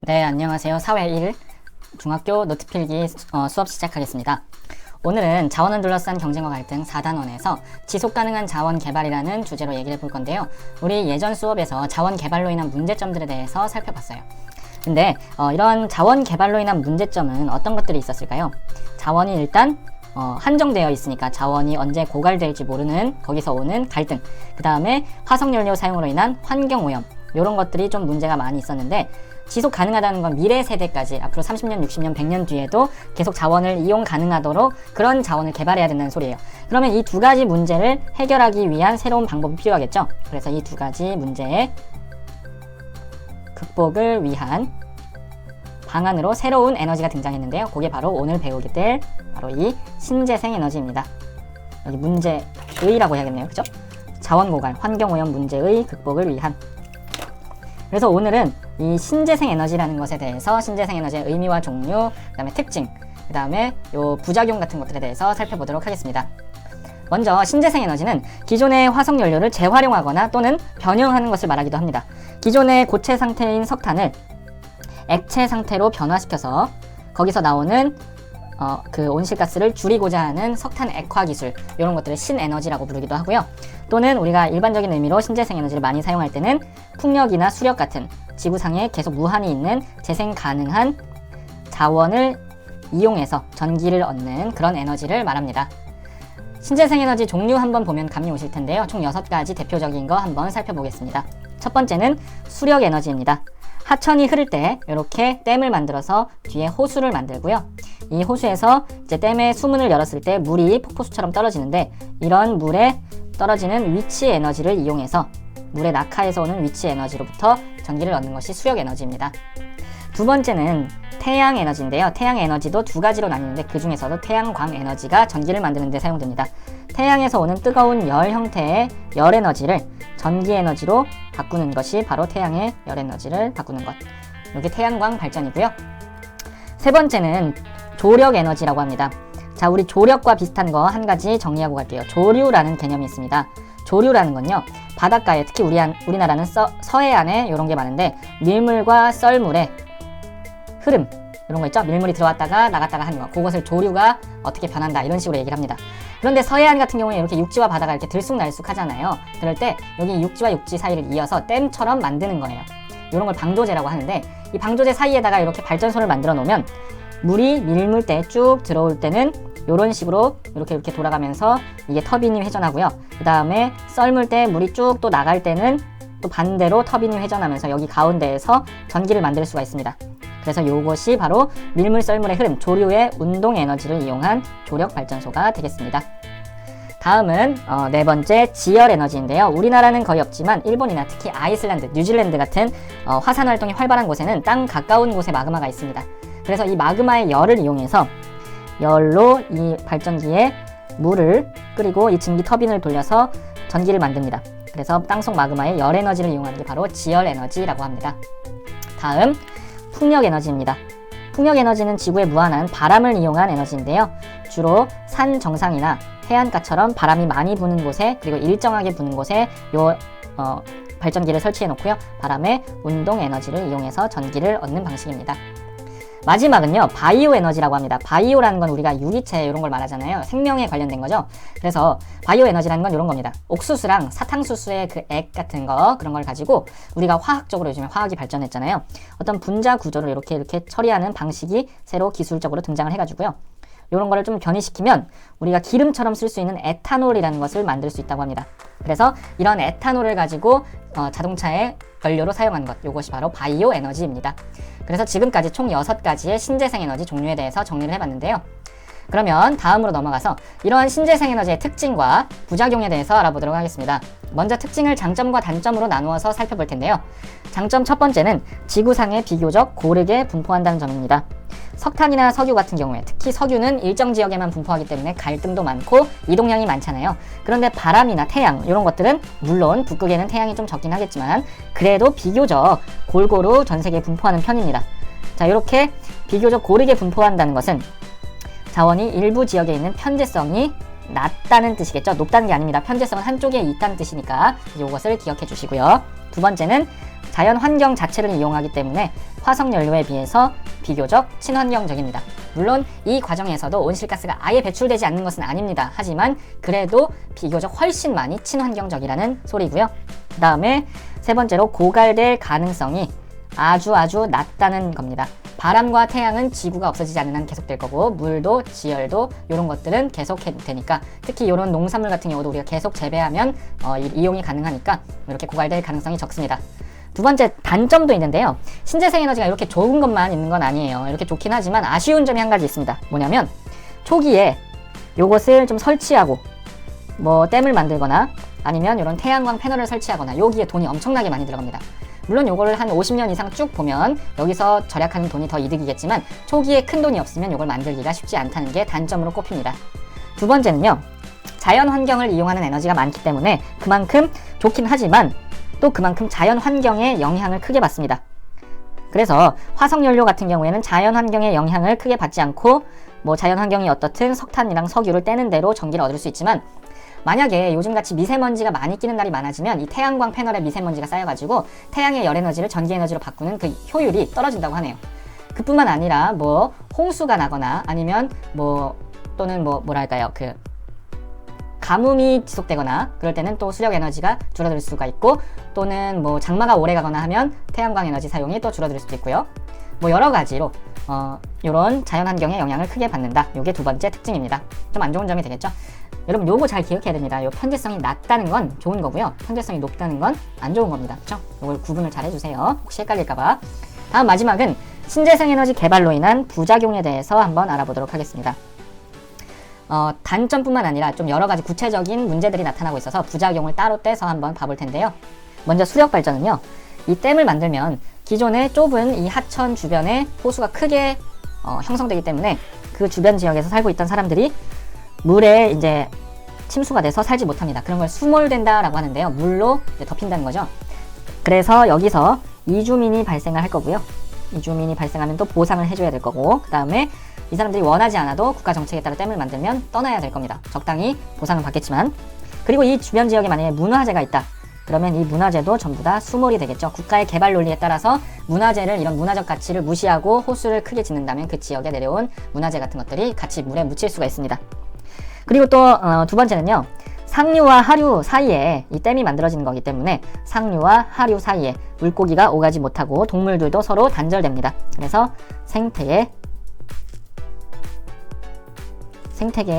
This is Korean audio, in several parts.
네, 안녕하세요. 사회 1 중학교 노트필기 수업 시작하겠습니다. 오늘은 자원을 둘러싼 경쟁과 갈등 4단원에서 지속가능한 자원 개발이라는 주제로 얘기를 해볼 건데요. 우리 예전 수업에서 자원 개발로 인한 문제점들에 대해서 살펴봤어요. 근데 이런 자원 개발로 인한 문제점은 어떤 것들이 있었을까요? 자원이 일단 한정되어 있으니까 자원이 언제 고갈될지 모르는 거기서 오는 갈등, 그 다음에 화석연료 사용으로 인한 환경오염, 이런 것들이 좀 문제가 많이 있었는데, 지속 가능하다는 건 미래 세대까지 앞으로 30년, 60년, 100년 뒤에도 계속 자원을 이용 가능하도록 그런 자원을 개발해야 된다는 소리예요. 그러면 이 두 가지 문제를 해결하기 위한 새로운 방법이 필요하겠죠. 그래서 이 두 가지 문제의 극복을 위한 방안으로 새로운 에너지가 등장했는데요. 그게 바로 오늘 배우게 될 바로 이 신재생 에너지입니다. 여기 문제의라고 해야겠네요. 그죠? 자원 고갈, 환경오염 문제의 극복을 위한. 그래서 오늘은 이 신재생 에너지라는 것에 대해서 신재생 에너지의 의미와 종류, 그 다음에 특징, 그 다음에 요 부작용 같은 것들에 대해서 살펴보도록 하겠습니다. 먼저 신재생 에너지는 기존의 화석연료를 재활용하거나 또는 변형하는 것을 말하기도 합니다. 기존의 고체 상태인 석탄을 액체 상태로 변화시켜서 거기서 나오는 그 온실가스를 줄이고자 하는 석탄 액화 기술, 이런 것들을 신에너지라고 부르기도 하고요. 또는 우리가 일반적인 의미로 신재생 에너지를 많이 사용할 때는 풍력이나 수력 같은 지구상에 계속 무한히 있는 재생 가능한 자원을 이용해서 전기를 얻는 그런 에너지를 말합니다. 신재생 에너지 종류 한번 보면 감이 오실 텐데요. 총 6가지 대표적인 거 한번 살펴보겠습니다. 첫 번째는 수력 에너지입니다. 하천이 흐를 때 이렇게 댐을 만들어서 뒤에 호수를 만들고요. 이 호수에서 이제 댐의 수문을 열었을 때 물이 폭포수처럼 떨어지는데, 이런 물에 떨어지는 위치 에너지를 이용해서 물의 낙하에서 오는 위치 에너지로부터 전기를 얻는 것이 수력 에너지입니다. 두 번째는 태양 에너지인데요. 태양 에너지도 두 가지로 나뉘는데 그 중에서도 태양광 에너지가 전기를 만드는 데 사용됩니다. 태양에서 오는 뜨거운 열 형태의 열 에너지를 전기 에너지로 바꾸는 것이 바로 태양의 열 에너지를 바꾸는 것. 이게 태양광 발전이고요. 세 번째는 조력 에너지라고 합니다. 자, 우리 조력과 비슷한 거 한 가지 정리하고 갈게요. 조류라는 개념이 있습니다. 조류라는 건요, 바닷가에, 특히 우리나라는 서해안에 이런 게 많은데, 밀물과 썰물의 흐름, 이런 거 있죠? 밀물이 들어왔다가 나갔다가 하는 거, 그것을 조류가 어떻게 변한다, 이런 식으로 얘기를 합니다. 그런데 서해안 같은 경우에 이렇게 육지와 바다가 이렇게 들쑥날쑥 하잖아요. 그럴 때 여기 육지와 육지 사이를 이어서 댐처럼 만드는 거예요. 이런 걸 방조제라고 하는데, 이 방조제 사이에다가 이렇게 발전소를 만들어 놓으면 물이 밀물대에 쭉 들어올 때는 이런 식으로 이렇게 돌아가면서 이게 터빈이 회전하고요. 그 다음에 썰물때 물이 쭉 또 나갈 때는 또 반대로 터빈이 회전하면서 여기 가운데에서 전기를 만들 수가 있습니다. 그래서 이것이 바로 밀물 썰물의 흐름, 조류의 운동 에너지를 이용한 조력 발전소가 되겠습니다. 다음은 네 번째 지열 에너지인데요. 우리나라는 거의 없지만 일본이나 특히 아이슬란드, 뉴질랜드 같은 화산 활동이 활발한 곳에는 땅 가까운 곳에 마그마가 있습니다. 그래서 이 마그마의 열을 이용해서 열로 이 발전기에 물을 끓이고 이 증기 터빈을 돌려서 전기를 만듭니다. 그래서 땅속 마그마의 열 에너지를 이용하는 게 바로 지열 에너지라고 합니다. 다음, 풍력 에너지입니다. 풍력 에너지는 지구에 무한한 바람을 이용한 에너지인데요. 주로 산 정상이나 해안가처럼 바람이 많이 부는 곳에, 그리고 일정하게 부는 곳에 발전기를 설치해 놓고요. 바람의 운동 에너지를 이용해서 전기를 얻는 방식입니다. 마지막은요, 바이오 에너지라고 합니다. 바이오라는 건 우리가 유기체 이런 걸 말하잖아요. 생명에 관련된 거죠. 그래서 바이오 에너지라는 건 이런 겁니다. 옥수수랑 사탕수수의 그 액 같은 거, 그런 걸 가지고 우리가 화학적으로 요즘에 화학이 발전했잖아요. 어떤 분자 구조를 이렇게 처리하는 방식이 새로 기술적으로 등장을 해가지고요. 이런 거를 좀 변이시키면 우리가 기름처럼 쓸 수 있는 에탄올이라는 것을 만들 수 있다고 합니다. 그래서 이런 에탄올을 가지고 자동차의 연료로 사용하는 것, 이것이 바로 바이오 에너지입니다. 그래서 지금까지 총 6가지의 신재생 에너지 종류에 대해서 정리를 해봤는데요. 그러면 다음으로 넘어가서 이러한 신재생 에너지의 특징과 부작용에 대해서 알아보도록 하겠습니다. 먼저 특징을 장점과 단점으로 나누어서 살펴볼 텐데요. 장점 첫 번째는 지구상에 비교적 고르게 분포한다는 점입니다. 석탄이나 석유 같은 경우에, 특히 석유는 일정 지역에만 분포하기 때문에 갈등도 많고 이동량이 많잖아요. 그런데 바람이나 태양, 이런 것들은 물론 북극에는 태양이 좀 적긴 하겠지만 그래도 비교적 골고루 전 세계에 분포하는 편입니다. 자, 이렇게 비교적 고르게 분포한다는 것은 자원이 일부 지역에 있는 편재성이 낮다는 뜻이겠죠. 높다는 게 아닙니다. 편재성은 한쪽에 있다는 뜻이니까 이것을 기억해 주시고요. 두 번째는 자연 환경 자체를 이용하기 때문에 화석연료에 비해서 비교적 친환경적입니다. 물론 이 과정에서도 온실가스가 아예 배출되지 않는 것은 아닙니다. 하지만 그래도 비교적 훨씬 많이 친환경적이라는 소리고요. 그 다음에 세 번째로 고갈될 가능성이 아주 낮다는 겁니다. 바람과 태양은 지구가 없어지지 않는 한 계속될 거고, 물도 지열도 이런 것들은 계속 되니까, 특히 이런 농산물 같은 경우도 우리가 계속 재배하면 이용이 가능하니까 이렇게 고갈될 가능성이 적습니다. 두 번째 단점도 있는데요. 신재생 에너지가 이렇게 좋은 것만 있는 건 아니에요. 이렇게 좋긴 하지만 아쉬운 점이 한 가지 있습니다. 뭐냐면 초기에 요것을 좀 설치하고 뭐 댐을 만들거나 아니면 이런 태양광 패널을 설치하거나 여기에 돈이 엄청나게 많이 들어갑니다. 물론 요거를 한 50년 이상 쭉 보면 여기서 절약하는 돈이 더 이득이겠지만 초기에 큰 돈이 없으면 요걸 만들기가 쉽지 않다는 게 단점으로 꼽힙니다. 두 번째는요. 자연 환경을 이용하는 에너지가 많기 때문에 그만큼 좋긴 하지만 또 그만큼 자연 환경에 영향을 크게 받습니다. 그래서 화석연료 같은 경우에는 자연 환경에 영향을 크게 받지 않고 뭐 자연 환경이 어떻든 석탄이랑 석유를 떼는 대로 전기를 얻을 수 있지만, 만약에 요즘같이 미세먼지가 많이 끼는 날이 많아지면 이 태양광 패널에 미세먼지가 쌓여가지고 태양의 열에너지를 전기에너지로 바꾸는 그 효율이 떨어진다고 하네요. 그뿐만 아니라 뭐 홍수가 나거나 아니면 뭐 또는 뭐랄까요, 그 가뭄이 지속되거나 그럴 때는 또 수력 에너지가 줄어들 수가 있고, 또는 뭐 장마가 오래 가거나 하면 태양광 에너지 사용이 또 줄어들 수도 있고요. 뭐 여러 가지로 요런 자연 환경에 영향을 크게 받는다. 요게 두 번째 특징입니다. 좀 안 좋은 점이 되겠죠. 여러분 요거 잘 기억해야 됩니다. 요 편대성이 낮다는 건 좋은 거고요. 편대성이 높다는 건 안 좋은 겁니다. 그렇죠? 요걸 구분을 잘 해주세요. 혹시 헷갈릴까봐. 다음 마지막은 신재생 에너지 개발로 인한 부작용에 대해서 한번 알아보도록 하겠습니다. 단점뿐만 아니라 좀 여러 가지 구체적인 문제들이 나타나고 있어서 부작용을 따로 떼서 한번 봐볼 텐데요. 먼저 수력 발전은요. 이 댐을 만들면 기존의 좁은 이 하천 주변에 호수가 크게 형성되기 때문에 그 주변 지역에서 살고 있던 사람들이 물에 이제 침수가 돼서 살지 못합니다. 그런 걸 수몰된다라고 하는데요. 물로 이제 덮인다는 거죠. 그래서 여기서 이주민이 발생을 할 거고요. 이주민이 발생하면 또 보상을 해줘야 될 거고, 그 다음에 이 사람들이 원하지 않아도 국가 정책에 따라 댐을 만들면 떠나야 될 겁니다. 적당히 보상을 받겠지만. 그리고 이 주변 지역에 만약에 문화재가 있다. 그러면 이 문화재도 전부 다 수몰이 되겠죠. 국가의 개발 논리에 따라서 문화재를, 이런 문화적 가치를 무시하고 호수를 크게 짓는다면 그 지역에 내려온 문화재 같은 것들이 같이 물에 묻힐 수가 있습니다. 그리고 또 두 번째는요. 상류와 하류 사이에 이 댐이 만들어지는 거기 때문에 상류와 하류 사이에 물고기가 오가지 못하고 동물들도 서로 단절됩니다. 그래서 생태계의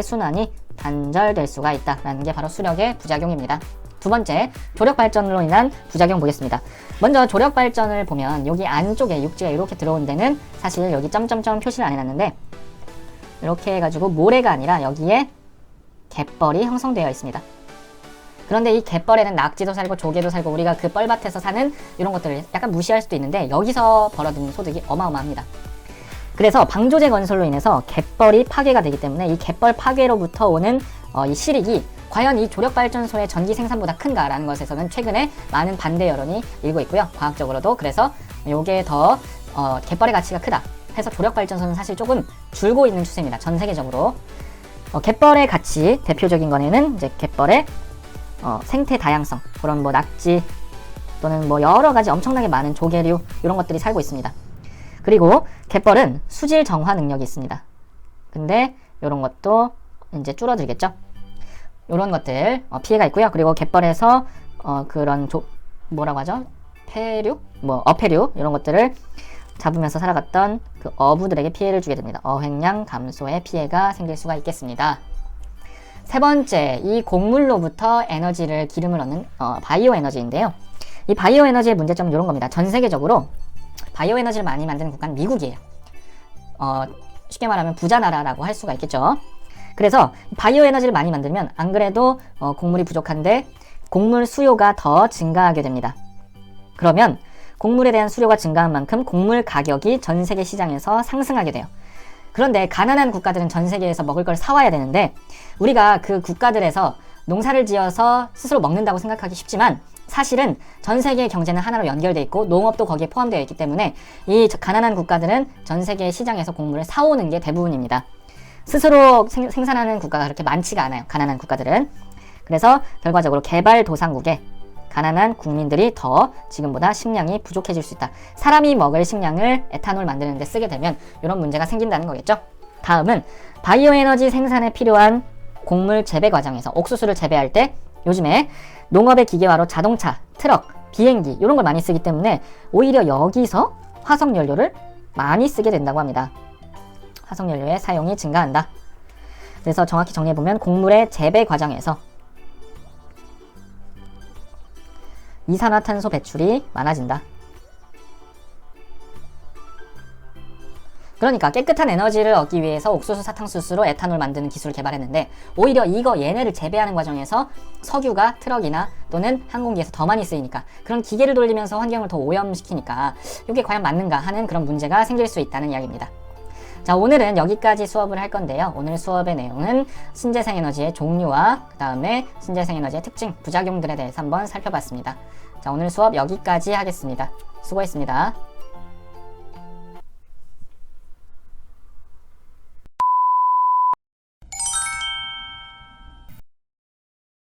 순환이 단절될 수가 있다라는 게 바로 수력의 부작용입니다. 두 번째, 조력 발전으로 인한 부작용 보겠습니다. 먼저 조력 발전을 보면 여기 안쪽에 육지가 이렇게 들어온 데는 사실 여기 점점점 표시를 안 해놨는데 이렇게 해가지고 모래가 아니라 여기에 갯벌이 형성되어 있습니다. 그런데 이 갯벌에는 낙지도 살고 조개도 살고 우리가 그 뻘밭에서 사는 이런 것들을 약간 무시할 수도 있는데 여기서 벌어들이는 소득이 어마어마합니다. 그래서 방조제 건설로 인해서 갯벌이 파괴가 되기 때문에 이 갯벌 파괴로부터 오는 이 실익이 과연 이 조력발전소의 전기 생산보다 큰가라는 것에서는 최근에 많은 반대 여론이 일고 있고요. 과학적으로도. 그래서 요게 더 갯벌의 가치가 크다 해서 조력발전소는 사실 조금 줄고 있는 추세입니다. 전 세계적으로. 갯벌의 가치 대표적인 거는 이제 갯벌의 생태 다양성, 그런 뭐 낙지 또는 뭐 여러 가지 엄청나게 많은 조개류 이런 것들이 살고 있습니다. 그리고 갯벌은 수질 정화 능력이 있습니다. 근데 이런 것도 이제 줄어들겠죠. 이런 것들 피해가 있고요. 그리고 갯벌에서 그런 뭐라고 하죠? 폐류, 어패류 이런 것들을 잡으면서 살아갔던 그 어부들에게 피해를 주게 됩니다. 어획량 감소에 피해가 생길 수가 있겠습니다. 세 번째, 이 곡물로부터 에너지를, 기름을 얻는 바이오 에너지인데요. 이 바이오 에너지의 문제점은 이런 겁니다. 전 세계적으로 바이오 에너지를 많이 만드는 국가는 미국이에요. 쉽게 말하면 부자 나라라고 할 수가 있겠죠. 그래서 바이오 에너지를 많이 만들면 안 그래도 곡물이 부족한데 곡물 수요가 더 증가하게 됩니다. 그러면 곡물에 대한 수요가 증가한 만큼 곡물 가격이 전 세계 시장에서 상승하게 돼요. 그런데 가난한 국가들은 전 세계에서 먹을 걸 사와야 되는데 우리가 그 국가들에서 농사를 지어서 스스로 먹는다고 생각하기 쉽지만 사실은 전 세계의 경제는 하나로 연결되어 있고 농업도 거기에 포함되어 있기 때문에 이 가난한 국가들은 전 세계 시장에서 곡물을 사오는 게 대부분입니다. 스스로 생산하는 국가가 그렇게 많지가 않아요. 가난한 국가들은. 그래서 결과적으로 개발도상국에 가난한 국민들이 더 지금보다 식량이 부족해질 수 있다. 사람이 먹을 식량을 에탄올 만드는 데 쓰게 되면 이런 문제가 생긴다는 거겠죠. 다음은 바이오 에너지 생산에 필요한 곡물 재배 과정에서 옥수수를 재배할 때 요즘에 농업의 기계화로 자동차, 트럭, 비행기 이런 걸 많이 쓰기 때문에 오히려 여기서 화석연료를 많이 쓰게 된다고 합니다. 화석연료의 사용이 증가한다. 그래서 정확히 정리해보면 곡물의 재배 과정에서 이산화탄소 배출이 많아진다. 그러니까 깨끗한 에너지를 얻기 위해서 옥수수 사탕수수로 에탄올 만드는 기술을 개발했는데 오히려 얘네를 재배하는 과정에서 석유가 트럭이나 또는 항공기에서 더 많이 쓰이니까 그런 기계를 돌리면서 환경을 더 오염시키니까 이게 과연 맞는가 하는 그런 문제가 생길 수 있다는 이야기입니다. 자, 오늘은 여기까지 수업을 할 건데요. 오늘 수업의 내용은 신재생 에너지의 종류와 그 다음에 신재생 에너지의 특징, 부작용들에 대해서 한번 살펴봤습니다. 자, 오늘 수업 여기까지 하겠습니다. 수고했습니다.